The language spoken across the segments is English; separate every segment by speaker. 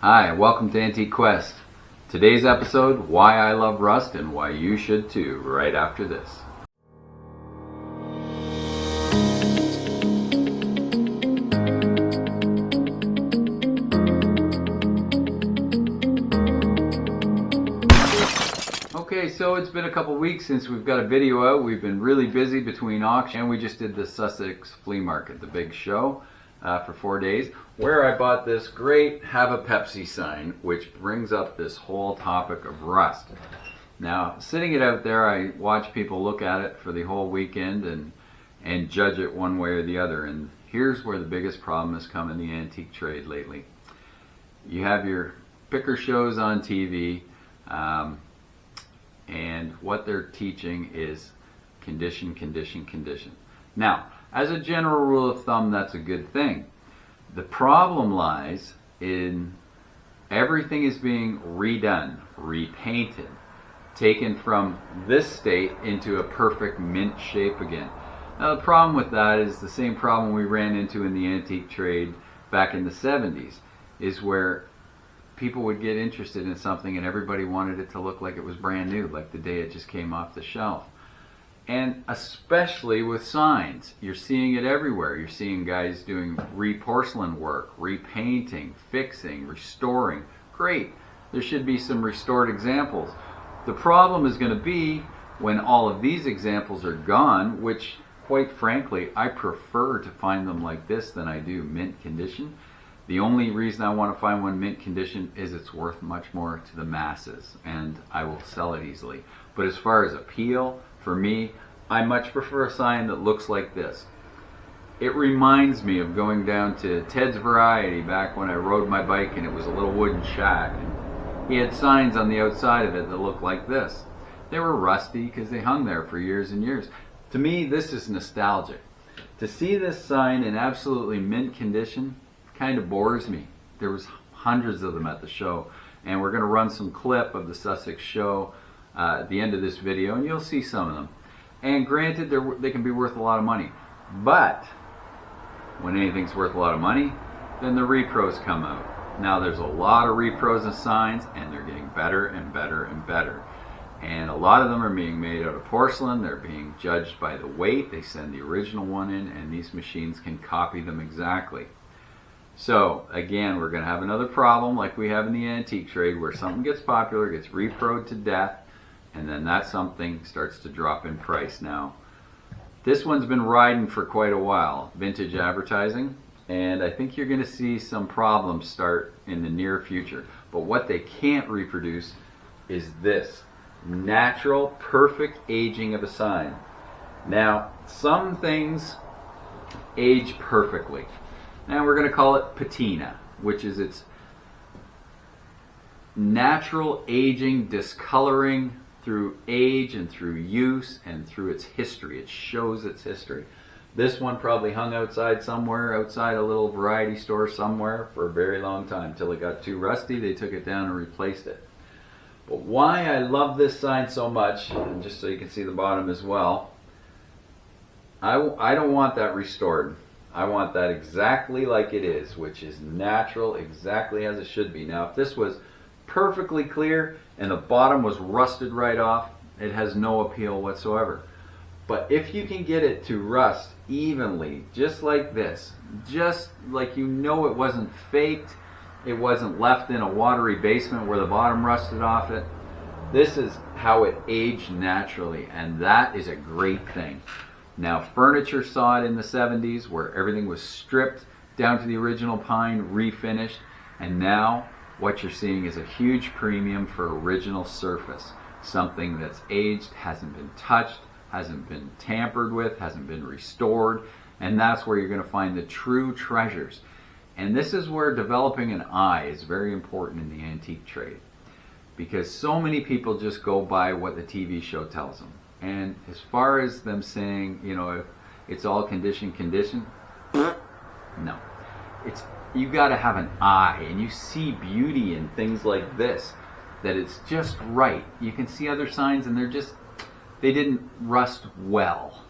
Speaker 1: Hi, welcome to Antique Quest. Today's episode, why I love rust and why you should too, right after this. Okay, so it's been a couple weeks since we've got a video out. We've been really busy between auction and we just did the Sussex flea market, the big show, for 4 days, where I bought this great Have a Pepsi sign, which brings up this whole topic of rust. Now, sitting it out there, I watch people look at it for the whole weekend and judge it one way or the other. And here's where the biggest problem has come in the antique trade lately. You have your picker shows on TV, and what they're teaching is condition, condition, condition. Now, as a general rule of thumb, that's a good thing. The problem lies in everything is being redone, repainted, taken from this state into a perfect mint shape again. Now, the problem with that is the same problem we ran into in the antique trade back in the 70s, is where people would get interested in something and everybody wanted it to look like it was brand new, like the day it just came off the shelf. And especially with signs, you're seeing it everywhere. You're seeing guys doing re-porcelain work, repainting, fixing, restoring. Great, there should be some restored examples. The problem is going to be when all of these examples are gone, which quite frankly, I prefer to find them like this than I do mint condition. The only reason I want to find one mint condition is it's worth much more to the masses and I will sell it easily. But as far as appeal, for me, I much prefer a sign that looks like this. It reminds me of going down to Ted's Variety back when I rode my bike and it was a little wooden shack. And he had signs on the outside of it that looked like this. They were rusty because they hung there for years and years. To me, this is nostalgic. To see this sign in absolutely mint condition kind of bores me. There was hundreds of them at the show, and we're going to run some clip of the Sussex show at the end of this video, and you'll see some of them. And granted, they can be worth a lot of money, but when anything's worth a lot of money, then the repros come out. Now there's a lot of repros of signs, and they're getting better and better and better. And a lot of them are being made out of porcelain. They're being judged by the weight. They send the original one in, and these machines can copy them exactly. So again, we're going to have another problem like we have in the antique trade where something gets popular, gets reproed to death, and then that something starts to drop in price. Now, this one's been riding for quite a while, vintage advertising, and I think you're going to see some problems start in the near future. But what they can't reproduce is this natural, perfect aging of a sign. Now, some things age perfectly. And we're going to call it patina, which is its natural aging, discoloring through age and through use and through its history. It shows its history. This one probably hung outside somewhere, outside a little variety store somewhere for a very long time. Till it got too rusty, they took it down and replaced it. But why I love this sign so much, and just so you can see the bottom as well, I don't want that restored. I want that exactly like it is, which is natural, exactly as it should be. Now, if this was perfectly clear and the bottom was rusted right off, it has no appeal whatsoever. But if you can get it to rust evenly, just like this, just like you know it wasn't faked, it wasn't left in a watery basement where the bottom rusted off it, this is how it aged naturally, and that is a great thing. Now, furniture saw it in the 70s where everything was stripped down to the original pine, refinished, and now what you're seeing is a huge premium for original surface. Something that's aged, hasn't been touched, hasn't been tampered with, hasn't been restored, and that's where you're going to find the true treasures. And this is where developing an eye is very important in the antique trade, because so many people just go by what the TV show tells them. And as far as them saying, you know, if it's all condition, no. You got to have an eye, and you see beauty in things like this, that it's just right. You can see other signs and they didn't rust well.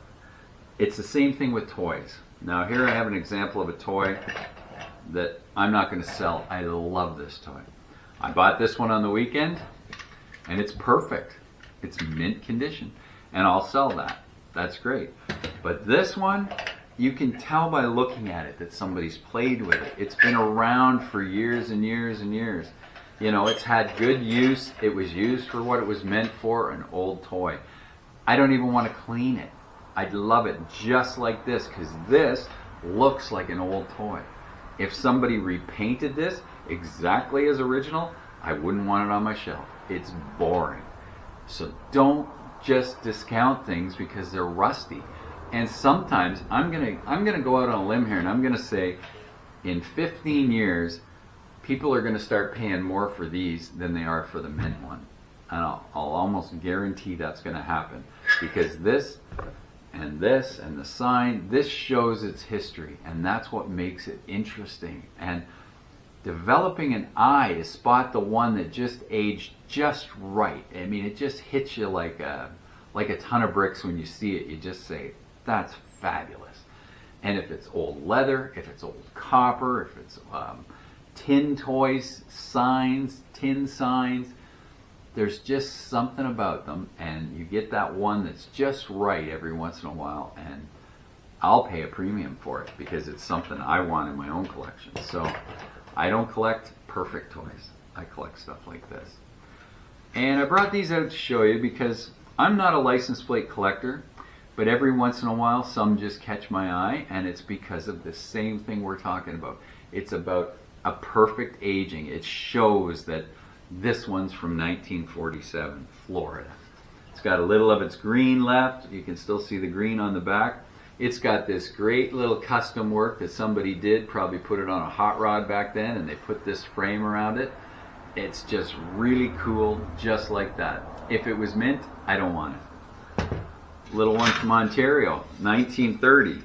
Speaker 1: It's the same thing with toys. Now here I have an example of a toy that I'm not going to sell. I love this toy. I bought this one on the weekend, and it's perfect. It's mint condition, and I'll sell that. That's great. But this one, you can tell by looking at it that somebody's played with it. It's been around for years and years and years. You know, it's had good use. It was used for what it was meant for, an old toy. I don't even want to clean it. I'd love it just like this, because this looks like an old toy. If somebody repainted this exactly as original, I wouldn't want it on my shelf. It's boring. So don't just discount things because they're rusty. And sometimes I'm gonna go out on a limb here, and I'm gonna say in 15 years people are gonna start paying more for these than they are for the mint one. And I'll almost guarantee that's gonna happen, because this and the sign, this shows its history, and that's what makes it interesting. And developing an eye to spot the one that just aged just right. I mean, it just hits you like a ton of bricks when you see it. You just say, that's fabulous. And if it's old leather, if it's old copper, if it's tin toys, signs, tin signs, there's just something about them, and you get that one that's just right every once in a while, and I'll pay a premium for it because it's something I want in my own collection. So I don't collect perfect toys. I collect stuff like this. And I brought these out to show you because I'm not a license plate collector, but every once in a while some just catch my eye, and it's because of the same thing we're talking about. It's about a perfect aging. It shows that this one's from 1947, Florida. It's got a little of its green left. You can still see the green on the back. It's got this great little custom work that somebody did, probably put it on a hot rod back then, and they put this frame around it. It's just really cool, just like that. If it was mint, I don't want it. Little one from Ontario, 1930.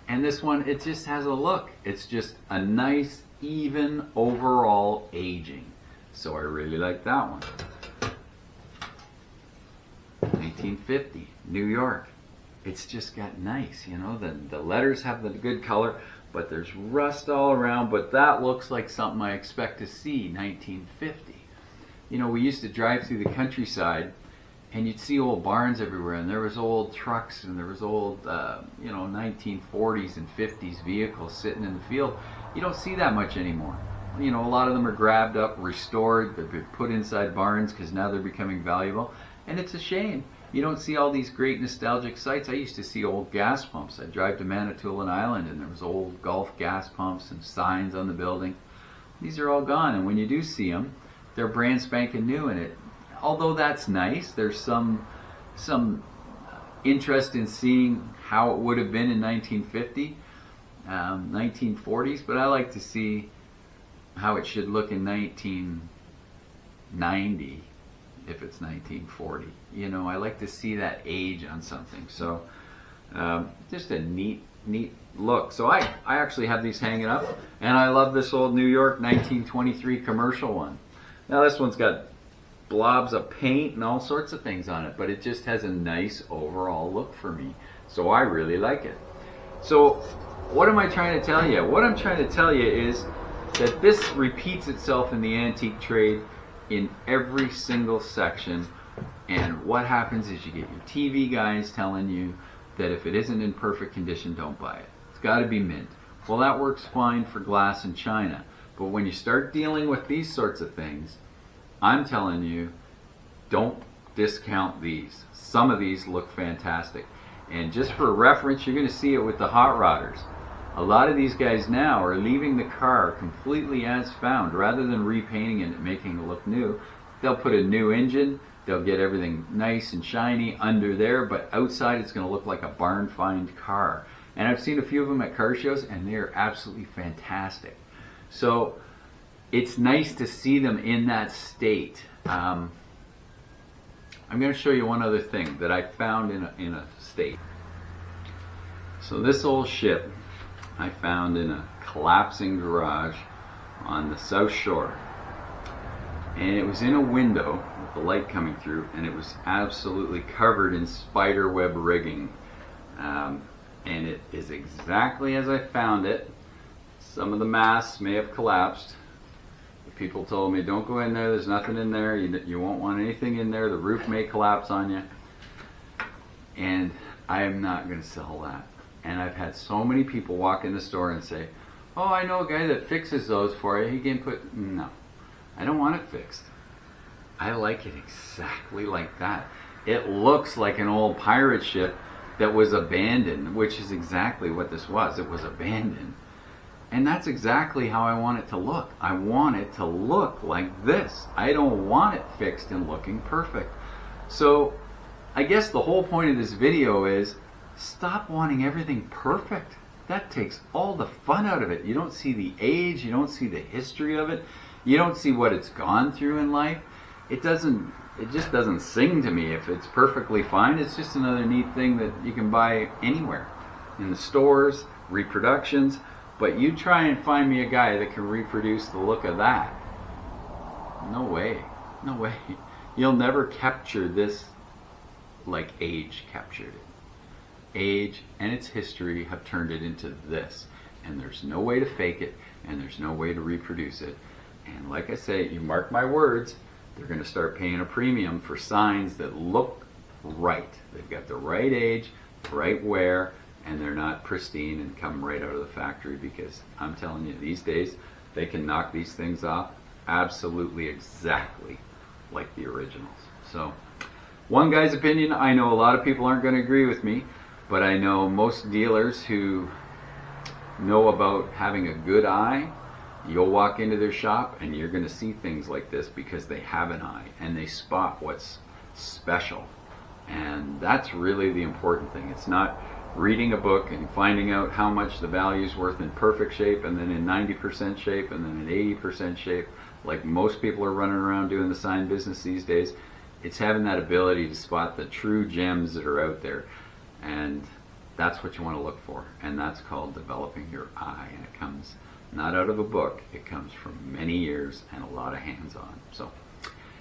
Speaker 1: And this one, it just has a look. It's just a nice, even overall aging. So I really like that one. 1950, New York. It's just got nice, you know, the letters have the good color, but there's rust all around, but that looks like something I expect to see, 1950. You know, we used to drive through the countryside, and you'd see old barns everywhere, and there was old trucks, and there was old, you know, 1940s and 50s vehicles sitting in the field. You don't see that much anymore. You know, a lot of them are grabbed up, restored, they've been put inside barns because now they're becoming valuable, and it's a shame. You don't see all these great nostalgic sites. I used to see old gas pumps. I'd drive to Manitoulin Island, and there was old Gulf gas pumps and signs on the building. These are all gone, and when you do see them, they're brand spanking new, and it, although that's nice, there's some interest in seeing how it would have been in 1950, 1940s, but I like to see how it should look in 1990 if it's 1940. You know, I like to see that age on something. So just a neat look. So I actually have these hanging up, and I love this old New York 1923 commercial one. Now this one's got blobs of paint and all sorts of things on it, but it just has a nice overall look for me. So I really like it. So what am I trying to tell you? What I'm trying to tell you is that this repeats itself in the antique trade in every single section, and what happens is you get your TV guys telling you that if it isn't in perfect condition, don't buy it. It's got to be mint. Well, that works fine for glass and china, but when you start dealing with these sorts of things, I'm telling you, don't discount these. Some of these look fantastic, and just for reference, you're going to see it with the hot rodders. A lot of these guys now are leaving the car completely as found. Rather than repainting it and making it look new, they'll put a new engine, they'll get everything nice and shiny under there, but outside it's going to look like a barn find car. And I've seen a few of them at car shows, and they're absolutely fantastic. So it's nice to see them in that state. I'm going to show you one other thing that I found in a state. So this old ship I found in a collapsing garage on the South Shore, and it was in a window with the light coming through, and it was absolutely covered in spider web rigging, and it is exactly as I found it. Some of the masts may have collapsed. The people told me, don't go in there, there's nothing in there, you won't want anything in there, the roof may collapse on you. And I am not going to sell that. And I've had so many people walk in the store and say, oh, I know a guy that fixes those for you, he can put, no, I don't want it fixed. I like it exactly like that. It looks like an old pirate ship that was abandoned, which is exactly what this was. It was abandoned. And that's exactly how I want it to look. I want it to look like this. I don't want it fixed and looking perfect. So I guess the whole point of this video is stop wanting everything perfect. That takes all the fun out of it. You don't see the age, you don't see the history of it, you don't see what it's gone through in life. It just doesn't sing to me if it's perfectly fine. It's just another neat thing that you can buy anywhere. In the stores, reproductions, but you try and find me a guy that can reproduce the look of that. No way, no way. You'll never capture this like age captured it. Age and its history have turned it into this. And there's no way to fake it, and there's no way to reproduce it. And like I say, you mark my words, they're going to start paying a premium for signs that look right. They've got the right age, the right wear, and they're not pristine and come right out of the factory, because I'm telling you, these days, they can knock these things off absolutely exactly like the originals. So, one guy's opinion. I know a lot of people aren't going to agree with me, but I know most dealers who know about having a good eye. You'll walk into their shop and you're going to see things like this because they have an eye and they spot what's special. And that's really the important thing. It's not reading a book and finding out how much the value is worth in perfect shape and then in 90% shape and then in 80% shape, like most people are running around doing the sign business these days. It's having that ability to spot the true gems that are out there. And that's what you want to look for. And that's called developing your eye. And it comes not out of a book, it comes from many years and a lot of hands-on. So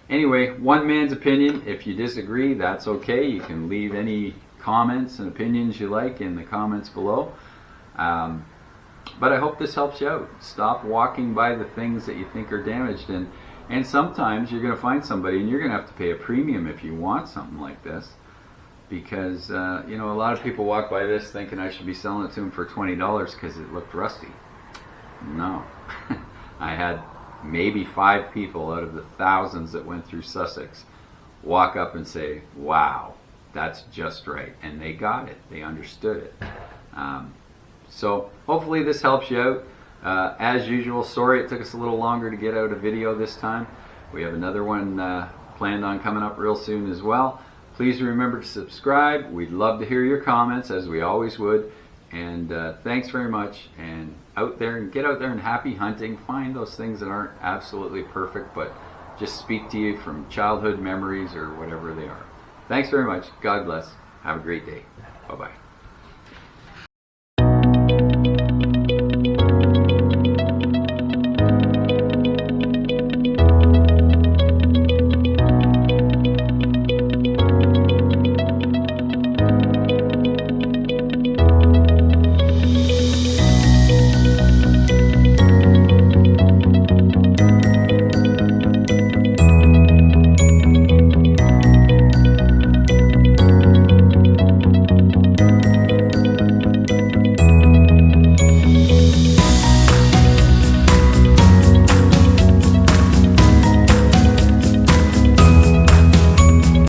Speaker 1: anyway, one man's opinion. If you disagree, that's okay. You can leave any comments and opinions you like in the comments below. But I hope this helps you out. Stop walking by the things that you think are damaged. And sometimes you're going to find somebody and you're going to have to pay a premium if you want something like this. Because, you know, a lot of people walk by this thinking I should be selling it to them for $20 because it looked rusty. No. I had maybe 5 people out of the thousands that went through Sussex walk up and say, wow, that's just right. And they got it. They understood it. So hopefully this helps you out. As usual, sorry it took us a little longer to get out a video this time. We have another one planned on coming up real soon as well. Please remember to subscribe. We'd love to hear your comments, as we always would. And thanks very much. And get out there and happy hunting. Find those things that aren't absolutely perfect, but just speak to you from childhood memories or whatever they are. Thanks very much. God bless. Have a great day. Bye-bye.